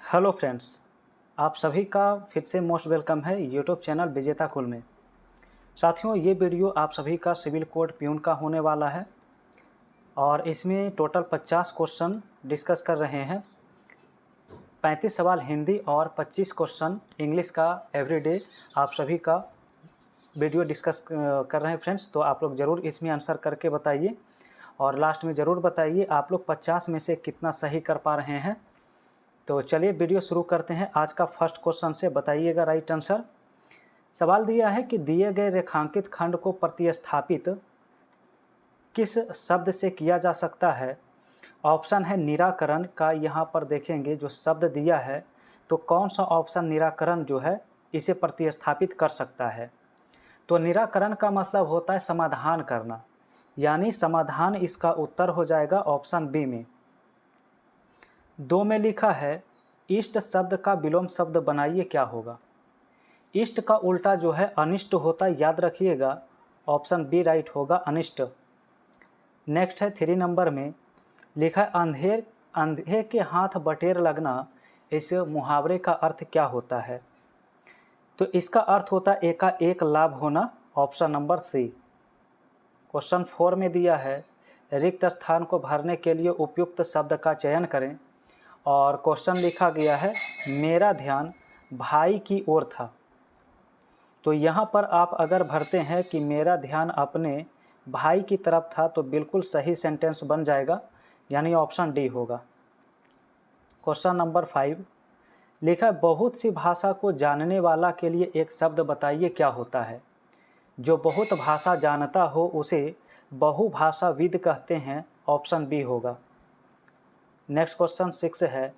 Hello friends, आप सभी का फिर से मोस्ट वेलकम है यूट्यूब चैनल विजेता कुल में। साथियों, ये वीडियो आप सभी का सिविल कोड प्यून का होने वाला है और इसमें टोटल 50 क्वेश्चन डिस्कस कर रहे हैं। 35 सवाल हिंदी और 25 क्वेश्चन इंग्लिश का एवरीडे आप सभी का वीडियो डिस्कस कर रहे हैं फ्रेंड्स। तो आप लोग ज़रूर इसमें आंसर करके बताइए और लास्ट में ज़रूर बताइए आप लोग 50 में से कितना सही कर पा रहे हैं। तो चलिए वीडियो शुरू करते हैं। आज का फर्स्ट क्वेश्चन से बताइएगा राइट आंसर। सवाल दिया है कि दिए गए रेखांकित खंड को प्रतिस्थापित किस शब्द से किया जा सकता है। ऑप्शन है निराकरण का। यहाँ पर देखेंगे जो शब्द दिया है तो कौन सा ऑप्शन निराकरण जो है इसे प्रतिस्थापित कर सकता है। तो निराकरण का मतलब होता है समाधान करना, यानी समाधान इसका उत्तर हो जाएगा ऑप्शन बी में। 2 में लिखा है इष्ट शब्द का विलोम शब्द बनाइए, क्या होगा। इष्ट का उल्टा जो है अनिष्ट होता है, याद रखिएगा। ऑप्शन बी राइट होगा, अनिष्ट। नेक्स्ट है 3 नंबर में लिखा है अंधे के हाथ बटेर लगना, इस मुहावरे का अर्थ क्या होता है। तो इसका अर्थ होता है एकाएक लाभ होना, ऑप्शन नंबर सी। क्वेश्चन 4 में दिया है रिक्त स्थान को भरने के लिए उपयुक्त शब्द का चयन करें और क्वेश्चन लिखा गया है मेरा ध्यान भाई की ओर था। तो यहाँ पर आप अगर भरते हैं कि मेरा ध्यान अपने भाई की तरफ था तो बिल्कुल सही सेंटेंस बन जाएगा, यानी ऑप्शन डी होगा। क्वेश्चन नंबर 5 लिखा बहुत सी भाषा को जानने वाला के लिए एक शब्द बताइए, क्या होता है। जो बहुत भाषा जानता हो उसे बहुभाषाविद कहते हैं, ऑप्शन बी होगा। नेक्स्ट क्वेश्चन 6 है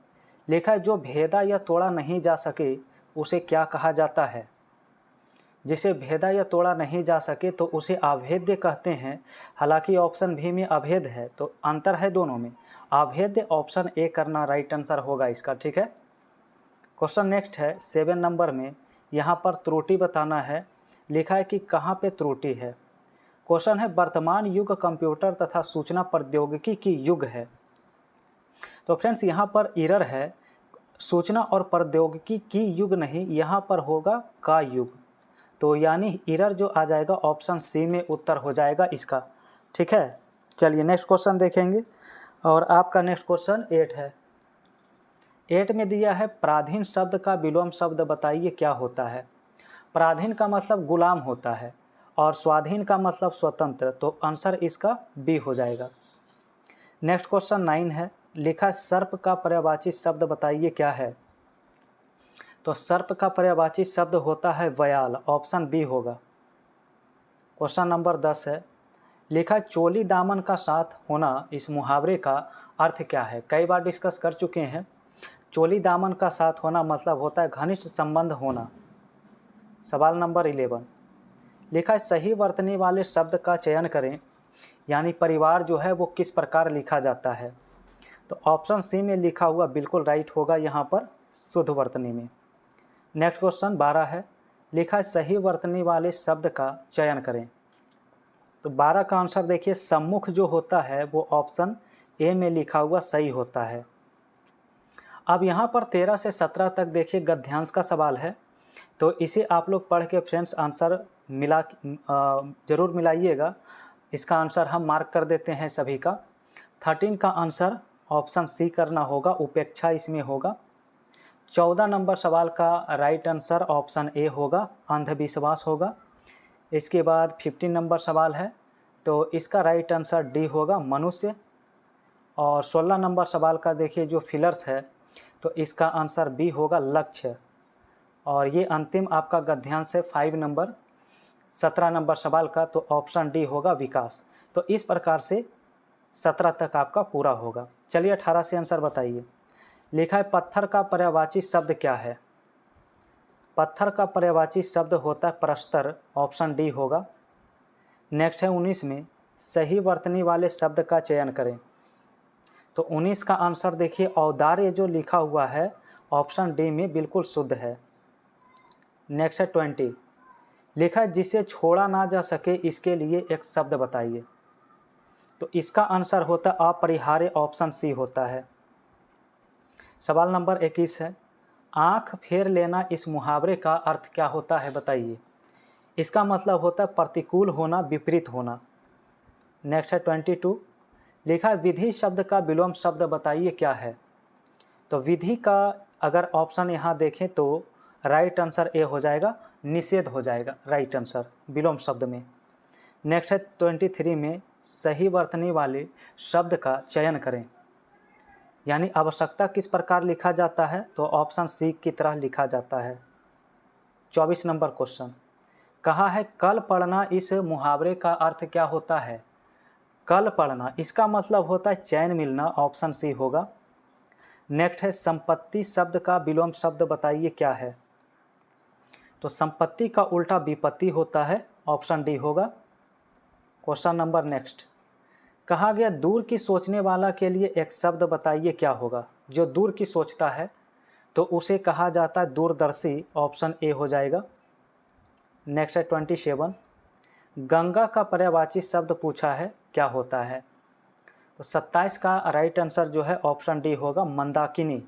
लिखा है जो भेदा या तोड़ा नहीं जा सके उसे क्या कहा जाता है। जिसे भेदा या तोड़ा नहीं जा सके तो उसे अभेद्य कहते हैं। हालांकि ऑप्शन बी में अभेद है तो अंतर है दोनों में। अभेद्य ऑप्शन ए करना राइट आंसर होगा इसका, ठीक है। क्वेश्चन नेक्स्ट है 7 नंबर में, यहाँ पर त्रुटि बताना है। लिखा है कि कहाँ पे त्रुटि है। क्वेश्चन है वर्तमान युग कंप्यूटर तथा सूचना प्रौद्योगिकी की युग है। तो फ्रेंड्स यहाँ पर एरर है, सूचना और प्रौद्योगिकी की युग नहीं, यहाँ पर होगा का युग। तो यानी एरर जो आ जाएगा ऑप्शन सी में उत्तर हो जाएगा इसका, ठीक है। चलिए नेक्स्ट क्वेश्चन देखेंगे और आपका नेक्स्ट क्वेश्चन 8 है। 8 में दिया है पराधीन शब्द का विलोम शब्द बताइए, क्या होता है। पराधीन का मतलब गुलाम होता है और स्वाधीन का मतलब स्वतंत्र, तो आंसर इसका बी हो जाएगा। नेक्स्ट क्वेश्चन 9 है लिखा सर्प का पर्यायवाची शब्द बताइए, क्या है। तो सर्प का पर्यायवाची शब्द होता है व्याल, ऑप्शन बी होगा। क्वेश्चन नंबर 10 है लिखा चोली दामन का साथ होना, इस मुहावरे का अर्थ क्या है। कई बार डिस्कस कर चुके हैं। चोली दामन का साथ होना मतलब होता है घनिष्ठ संबंध होना। सवाल नंबर 11 लिखा है सही वर्तनी वाले शब्द का चयन करें, यानी परिवार जो है वो किस प्रकार लिखा जाता है। तो ऑप्शन सी में लिखा हुआ बिल्कुल राइट होगा यहाँ पर, शुद्ध वर्तनी में। नेक्स्ट क्वेश्चन 12 है लिखा है सही वर्तनी वाले शब्द का चयन करें। तो 12 का आंसर देखिए सम्मुख जो होता है वो ऑप्शन ए में लिखा हुआ सही होता है। अब यहाँ पर 13 से 17 तक देखिए गद्यांश का सवाल है, तो इसे आप लोग पढ़ के फ्रेंड्स आंसर ज़रूर मिलाइएगा। इसका आंसर हम मार्क कर देते हैं सभी का। 13 का आंसर ऑप्शन सी करना होगा, उपेक्षा इसमें होगा। 14 नंबर सवाल का राइट आंसर ऑप्शन ए होगा, अंधविश्वास होगा। इसके बाद 15 नंबर सवाल है तो इसका राइट आंसर डी होगा, मनुष्य। और 16 नंबर सवाल का देखिए जो फिलर्स है तो इसका आंसर बी होगा, लक्ष्य। और ये अंतिम आपका गद्यांश है 5 नंबर 17 नंबर सवाल का, तो ऑप्शन डी होगा, विकास। तो इस प्रकार से 17 तक आपका पूरा होगा। चलिए 18 से आंसर बताइए। लिखा है पत्थर का पर्यायवाची शब्द क्या है। पत्थर का पर्यायवाची शब्द होता है प्रस्तर, ऑप्शन डी होगा। नेक्स्ट है 19 में सही वर्तनी वाले शब्द का चयन करें। तो 19 का आंसर देखिए औदार्य जो लिखा हुआ है ऑप्शन डी में बिल्कुल शुद्ध है। नेक्स्ट है 20 लिखा है जिसे छोड़ा ना जा सके इसके लिए एक शब्द बताइए। तो इसका आंसर होता है अपरिहार्य, ऑप्शन सी होता है। सवाल नंबर 21 है, आँख फेर लेना इस मुहावरे का अर्थ क्या होता है बताइए। इसका मतलब होता है प्रतिकूल होना, विपरीत होना। नेक्स्ट है 22, लिखा है विधि शब्द का विलोम शब्द बताइए क्या है। तो विधि का अगर ऑप्शन यहाँ देखें तो राइट आंसर ए हो जाएगा, निषेध हो जाएगा राइट आंसर विलोम शब्द में। नेक्स्ट है 23 में सही वर्तनी वाले शब्द का चयन करें, यानी आवश्यकता किस प्रकार लिखा जाता है, तो ऑप्शन सी की तरह लिखा जाता है। 24 नंबर क्वेश्चन, कहा है कल पढ़ना इस मुहावरे का अर्थ क्या होता है। कल पढ़ना इसका मतलब होता है चैन मिलना, ऑप्शन सी होगा। नेक्स्ट है संपत्ति शब्द का विलोम शब्द बताइए क्या है। तो संपत्ति का उल्टा विपत्ति होता है, ऑप्शन डी होगा। क्वेश्चन नंबर नेक्स्ट, कहा गया दूर की सोचने वाला के लिए एक शब्द बताइए क्या होगा। जो दूर की सोचता है तो उसे कहा जाता है दूरदर्शी, ऑप्शन ए हो जाएगा। नेक्स्ट है 27, गंगा का पर्यायवाची शब्द पूछा है क्या होता है। तो 27 का राइट आंसर जो है ऑप्शन डी होगा, मंदाकिनी।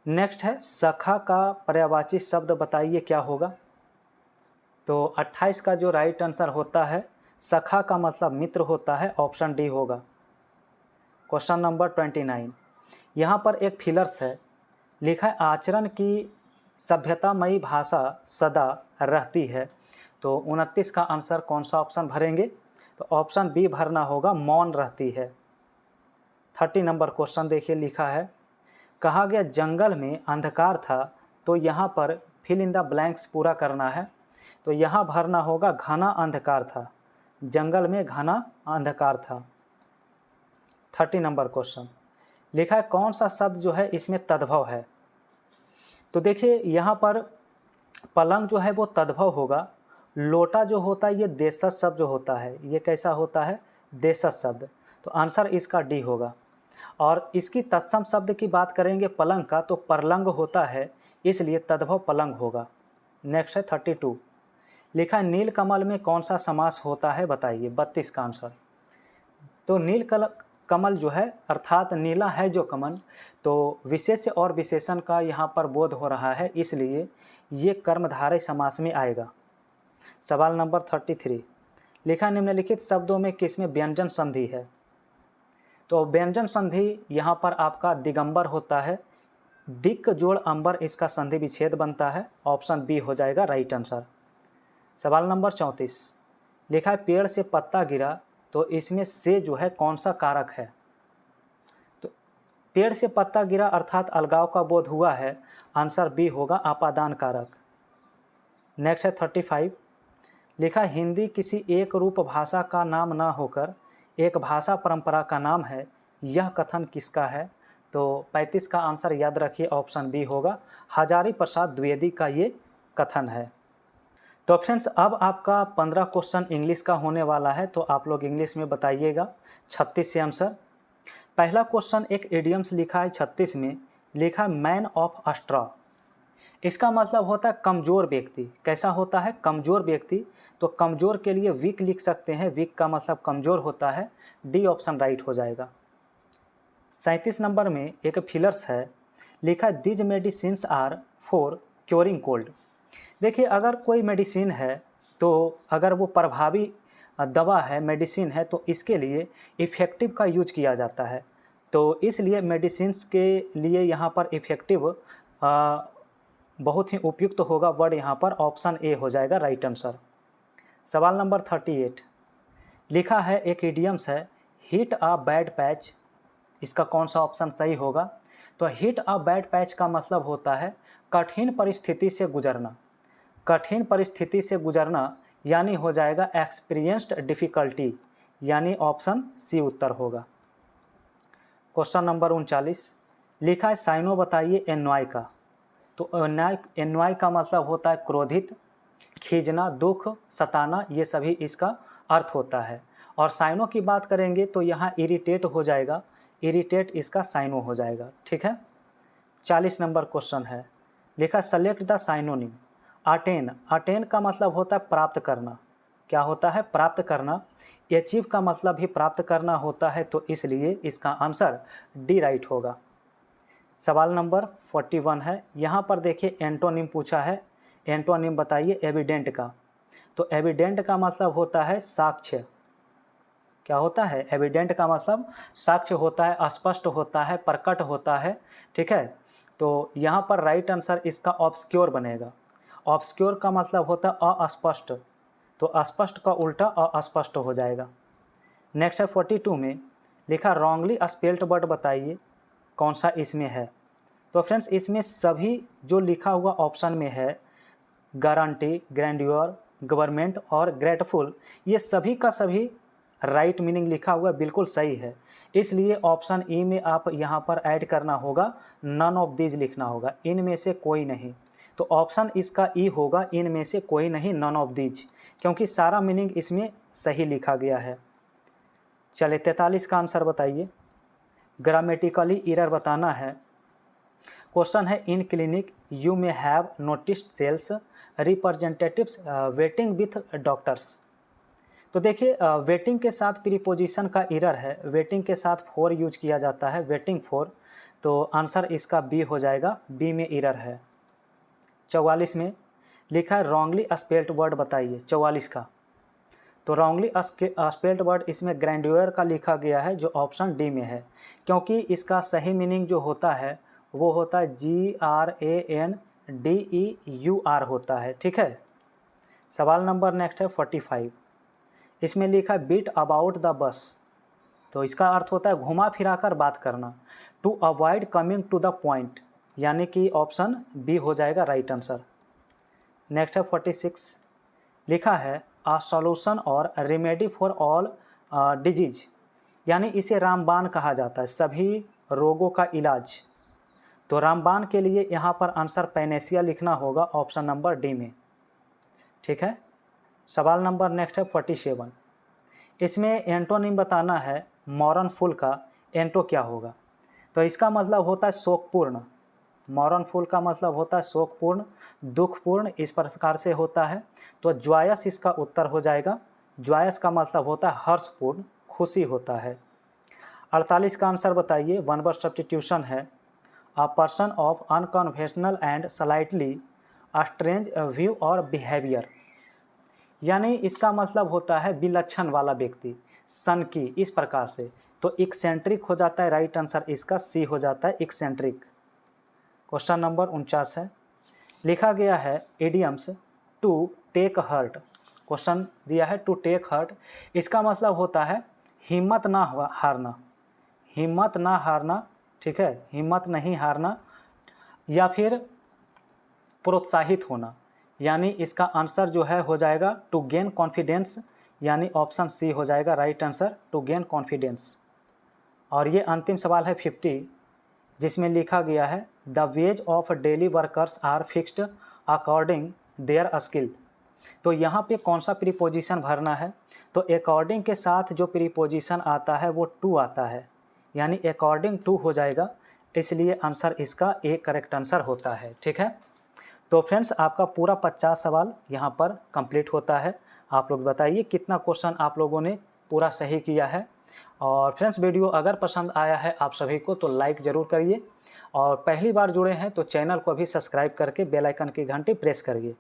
नेक्स्ट है सखा का पर्यायवाची शब्द बताइए क्या होगा। तो 28 का जो राइट आंसर होता है, सखा का मतलब मित्र होता है, ऑप्शन डी होगा। क्वेश्चन नंबर 29, यहाँ पर एक फिलर्स है, लिखा है आचरण की सभ्यतामयी भाषा सदा रहती है। तो 29 का आंसर कौन सा ऑप्शन भरेंगे, तो ऑप्शन बी भरना होगा, मौन रहती है। 30 नंबर क्वेश्चन देखिए, लिखा है कहा गया जंगल में अंधकार था, तो यहाँ पर फिल इन द ब्लैंक्स पूरा करना है। तो यहाँ भरना होगा घना अंधकार था, जंगल में घना अंधकार था। 30 नंबर क्वेश्चन, लिखा है कौन सा शब्द जो है इसमें तद्भव है। तो देखिए यहाँ पर पलंग जो है वो तद्भव होगा, लोटा जो होता है ये देशज शब्द जो होता है, ये कैसा होता है, देशज शब्द। तो आंसर इसका डी होगा। और इसकी तत्सम शब्द की बात करेंगे पलंग का, तो परलंग होता है, इसलिए तद्भव पलंग होगा। नेक्स्ट है 32, लिखा है नील कमल में कौन सा समास होता है बताइए, 32 का आंसर। तो नील कमल जो है अर्थात नीला है जो कमल, तो विशेष्य और विशेषण का यहाँ पर बोध हो रहा है, इसलिए ये कर्मधारय समास में आएगा। सवाल नंबर 33, लिखा निम्नलिखित शब्दों में किसमें व्यंजन संधि है। तो व्यंजन संधि यहाँ पर आपका दिगंबर होता है, दिक्क जोड़ अंबर इसका संधि विच्छेद बनता है, ऑप्शन बी हो जाएगा राइट आंसर। सवाल नंबर 34, लिखा है पेड़ से पत्ता गिरा, तो इसमें से जो है कौन सा कारक है। तो पेड़ से पत्ता गिरा अर्थात अलगाव का बोध हुआ है, आंसर बी होगा आपादान कारक। नेक्स्ट है 35, लिखा हिंदी किसी एक रूप भाषा का नाम ना होकर एक भाषा परंपरा का नाम है, यह कथन किसका है। तो 35 का आंसर याद रखिए, ऑप्शन बी होगा, हजारी प्रसाद द्विवेदी का ये कथन है। तो फ्रेंड्स अब आपका 15 क्वेश्चन इंग्लिश का होने वाला है, तो आप लोग इंग्लिश में बताइएगा 36 से आंसर। पहला क्वेश्चन एक इडियम्स लिखा है 36 में, लिखा है मैन ऑफ स्ट्रॉ। इसका मतलब होता है कमज़ोर व्यक्ति। कैसा होता है, कमज़ोर व्यक्ति। तो कमज़ोर के लिए वीक लिख सकते हैं, वीक का मतलब कमज़ोर होता है, डी ऑप्शन राइट हो जाएगा। 37 नंबर में एक फिलर्स है, लिखा है these medicines are for curing cold. देखिए अगर कोई मेडिसिन है, तो अगर वो प्रभावी दवा है, मेडिसिन है, तो इसके लिए इफ़ेक्टिव का यूज किया जाता है। तो इसलिए मेडिसिन्स के लिए यहाँ पर इफ़ेक्टिव बहुत ही उपयुक्त होगा वर्ड, यहाँ पर ऑप्शन ए हो जाएगा राइट आंसर। सवाल नंबर 38, लिखा है एक इडियम्स है हिट अ बैड पैच, इसका कौन सा ऑप्शन सही होगा। तो हिट अ बैड पैच का मतलब होता है कठिन परिस्थिति से गुजरना, कठिन परिस्थिति से गुजरना, यानी हो जाएगा एक्सपीरियंस्ड डिफ़िकल्टी, यानी ऑप्शन सी उत्तर होगा। क्वेश्चन नंबर 39, लिखा है साइनो बताइए एन्वाय का। तो एन्वाय का मतलब होता है क्रोधित, खींचना, दुख, सताना, ये सभी इसका अर्थ होता है। और साइनो की बात करेंगे तो यहाँ इरिटेट हो जाएगा, इरिटेट इसका साइनो हो जाएगा, ठीक है। 40 नंबर क्वेश्चन है, लिखा select the synonym. Attain, attain का मतलब होता है प्राप्त करना। क्या होता है, प्राप्त करना। अचीव का मतलब भी प्राप्त करना होता है, तो इसलिए इसका आंसर डी राइट होगा। सवाल नंबर 41 है, यहाँ पर देखिए एंटोनिम पूछा है। एंटोनिम बताइए एविडेंट का। तो एविडेंट का मतलब होता है साक्ष्य। क्या होता है? एविडेंट का मतलब साक्ष्य होता है, स्पष्ट होता है, प्रकट होता है। ठीक है, तो यहाँ पर राइट आंसर इसका ऑब्सक्योर बनेगा। ऑब्सक्योर का मतलब होता है अस्पष्ट, तो अस्पष्ट का उल्टा अस्पष्ट हो जाएगा। नेक्स्ट है 42 में लिखा रॉन्गली स्पेल्ड वर्ड बताइए कौन सा इसमें है। तो फ्रेंड्स इसमें सभी जो लिखा हुआ ऑप्शन में है, गारंटी, ग्रैंड्योर, गवर्नमेंट और ग्रेटफुल, ये सभी का सभी राइट मीनिंग लिखा हुआ बिल्कुल सही है। इसलिए ऑप्शन ई में आप यहाँ पर ऐड करना होगा, नन ऑफ दीज लिखना होगा, इनमें से कोई नहीं। तो ऑप्शन इसका ई होगा, इनमें से कोई नहीं, नन ऑफ दीज, क्योंकि सारा मीनिंग इसमें सही लिखा गया है। चलिए 43 का आंसर बताइए। ग्रामेटिकली एरर बताना है। क्वेश्चन है in clinic you may have noticed sales representatives waiting with doctors. तो देखिए वेटिंग के साथ प्रीपोजिशन का एरर है, वेटिंग के साथ फॉर यूज किया जाता है, वेटिंग फॉर, तो आंसर इसका बी हो जाएगा, बी में एरर है। 44 में लिखा है रॉन्गली स्पेल्ड वर्ड बताइए 44 का। तो रॉन्गली स्पेल्ड वर्ड इसमें ग्रैंड्योर का लिखा गया है, जो ऑप्शन डी में है, क्योंकि इसका सही मीनिंग जो होता है वो होता है GRANDEUR होता है। ठीक है, सवाल नंबर नेक्स्ट है 45। इसमें लिखा है बीट अबाउट द बस, तो इसका अर्थ होता है घुमा फिरा कर बात करना। To avoid coming to the point, यानी कि ऑप्शन बी हो जाएगा राइट आंसर। नेक्स्ट है 46, लिखा है अ सॉल्यूशन और रेमेडी फॉर ऑल डिजीज, यानी इसे रामबाण कहा जाता है, सभी रोगों का इलाज। तो रामबाण के लिए यहाँ पर आंसर पैनेसिया लिखना होगा, ऑप्शन नंबर डी में। ठीक है, सवाल नंबर नेक्स्ट है 47। इसमें एंटोनिम बताना है मॉरनफुल का एंटो क्या होगा। तो इसका मतलब होता है शोकपूर्ण। मॉरनफुल का मतलब होता है शोकपूर्ण, दुखपूर्ण, इस प्रकार से होता है। तो जॉयस इसका उत्तर हो जाएगा। जॉयस का मतलब होता है हर्षपूर्ण, खुशी होता है। 48 का आंसर बताइए, वन वर्ड सब्स्टिट्यूशन है। A person of unconventional and slightly strange view और बिहेवियर, यानी इसका मतलब होता है विलक्षण वाला व्यक्ति, सनकी, इस प्रकार से। तो एक्सेंट्रिक हो जाता है, राइट आंसर इसका सी हो जाता है, एक्सेंट्रिक। क्वेश्चन नंबर 49 है, लिखा गया है idioms to take heart. Question दिया है टू टेक हर्ट, इसका मतलब होता है हिम्मत ना हारना, हिम्मत ना हारना। ठीक है, हिम्मत नहीं हारना या फिर प्रोत्साहित होना, यानी इसका आंसर जो है हो जाएगा टू गेन कॉन्फिडेंस, यानी ऑप्शन सी हो जाएगा right answer, to gain confidence. और ये अंतिम सवाल है 50, जिसमें लिखा गया है the wages of daily workers are fixed according their skill. तो यहाँ पे कौन सा प्रीपोजिशन भरना है। तो अकॉर्डिंग के साथ जो प्रीपोजिशन आता है वो टू आता है, यानी अकॉर्डिंग टू हो जाएगा, इसलिए आंसर इसका ए करेक्ट आंसर होता है। ठीक है, तो फ्रेंड्स आपका पूरा 50 सवाल यहाँ पर कंप्लीट होता है। आप लोग बताइए कितना क्वेश्चन आप लोगों ने पूरा सही किया है। और फ्रेंड्स वीडियो अगर पसंद आया है आप सभी को तो लाइक ज़रूर करिए, और पहली बार जुड़े हैं तो चैनल को भी सब्सक्राइब करके बेल आइकन की घंटी प्रेस करिए,